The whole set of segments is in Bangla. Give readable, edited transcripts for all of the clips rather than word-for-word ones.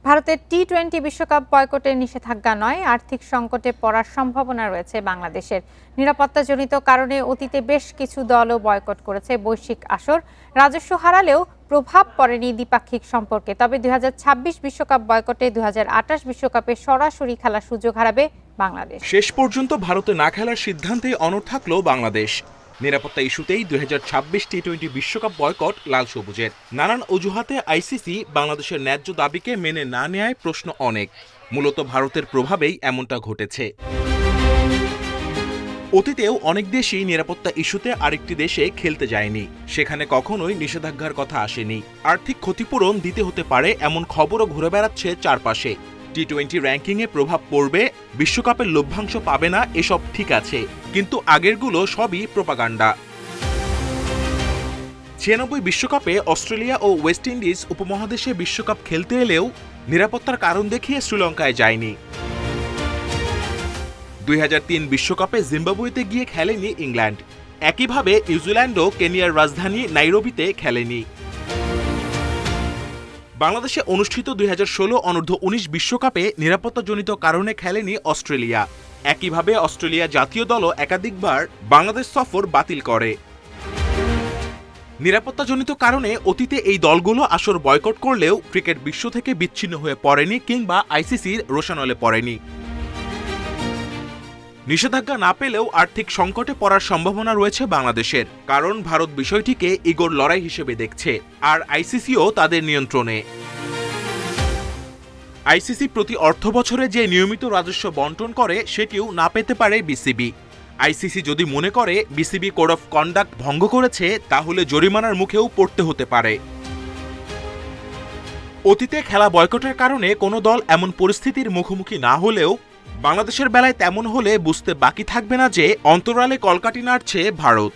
ভারতের টি-20 বিশ্বকাপ বয়কটের নিষেধাজ্ঞা নয়, আর্থিক সংকটে পড়ার সম্ভাবনা রয়েছে বাংলাদেশের। নিরাপত্তাজনিত কারণে অতীতে বেশ কিছু দলও বয়কট করেছে বৈশ্বিক আসর। রাজস্ব হারালেও প্রভাব পড়েনি দ্বিপাক্ষিক সম্পর্কে। তবে 2026 বিশ্বকাপ বয়কটে 2028 বিশ্বকাপে সরাসরি খেলার সুযোগ হারাবে বাংলাদেশ। শেষ পর্যন্ত ভারতে না খেলার সিদ্ধান্তে অনড় থাকল বাংলাদেশ। নিরাপত্তা ইস্যুতেই 2026 টি-20 বিশ্বকাপ বয়কট লাল সবুজের। নানান অজুহাতে আইসিসি বাংলাদেশের ন্যায্য দাবিকে মেনে না নেয়ায় প্রশ্ন অনেক। মূলত ভারতের প্রভাবেই এমনটা ঘটেছে। অতীতেও অনেক দেশই নিরাপত্তা ইস্যুতে আরেকটি দেশে খেলতে যায়নি, সেখানে কখনোই নিষেধাজ্ঞার কথা আসেনি। আর্থিক ক্ষতিপূরণ দিতে হতে পারে এমন খবরও ঘুরে বেড়াচ্ছে চারপাশে। টি-20 র্যাঙ্কিংয়ে প্রভাব পড়বে, বিশ্বকাপের লভ্যাংশ পাবে না, এসব ঠিক আছে, কিন্তু আগেরগুলো সবই প্রোপাগান্ডা। 96 বিশ্বকাপে অস্ট্রেলিয়া ও ওয়েস্ট ইন্ডিজ উপমহাদেশে বিশ্বকাপ খেলতে এলেও নিরাপত্তার কারণ দেখিয়ে শ্রীলঙ্কায় যায়নি। 2003 বিশ্বকাপে জিম্বাবুয়েতে গিয়ে খেলেনি ইংল্যান্ড। একইভাবে নিউজিল্যান্ডও কেনিয়ার রাজধানী নাইরোবিতে খেলেনি। বাংলাদেশে অনুষ্ঠিত 2016 অনূর্ধ্ব-19 বিশ্বকাপে নিরাপত্তাজনিত কারণে খেলেনি অস্ট্রেলিয়া। একইভাবে অস্ট্রেলিয়া জাতীয় দলও একাধিকবার বাংলাদেশ সফর বাতিল করে। নিরাপত্তাজনিত কারণে অতীতে এই দলগুলো আসর বয়কট করলেও ক্রিকেট বিশ্ব থেকে বিচ্ছিন্ন হয়ে পড়েনি কিংবা আইসিসির রোষানলে পড়েনি। নিষেধাজ্ঞা না পেলেও আর্থিক সংকটে পড়ার সম্ভাবনা রয়েছে বাংলাদেশের, কারণ ভারত বিষয়টিকে ইগোর লড়াই হিসেবে দেখছে, আর আইসিসিও তাদের নিয়ন্ত্রণে। আইসিসি প্রতি অর্থ বছরে যে নিয়মিত রাজস্ব বন্টন করে সেটিও না পেতে পারে বিসিবি। আইসিসি যদি মনে করে বিসিবি কোড অফ কন্ডাক্ট ভঙ্গ করেছে, তাহলে জরিমানার মুখেও পড়তে হতে পারে। অতীতে খেলা বয়কটের কারণে কোনো দল এমন পরিস্থিতির মুখোমুখি না হলেও বাংলাদেশের বেলায় তেমন হলে বুঝতে বাকি থাকবে না যে অন্তরালে কলকাঠি নাড়ছে ভারত।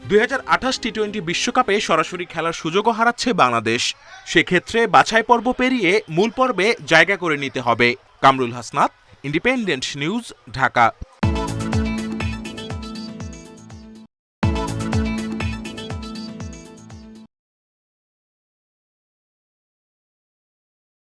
2028 টি-20 বিশ্বকাপে সরাসরি খেলার সুযোগও হারাচ্ছে বাংলাদেশ। সেক্ষেত্রে বাছাই পর্ব পেরিয়ে মূল পর্বে জায়গা করে নিতে হবে। Kamrul Hasnat, independent news, Dhaka.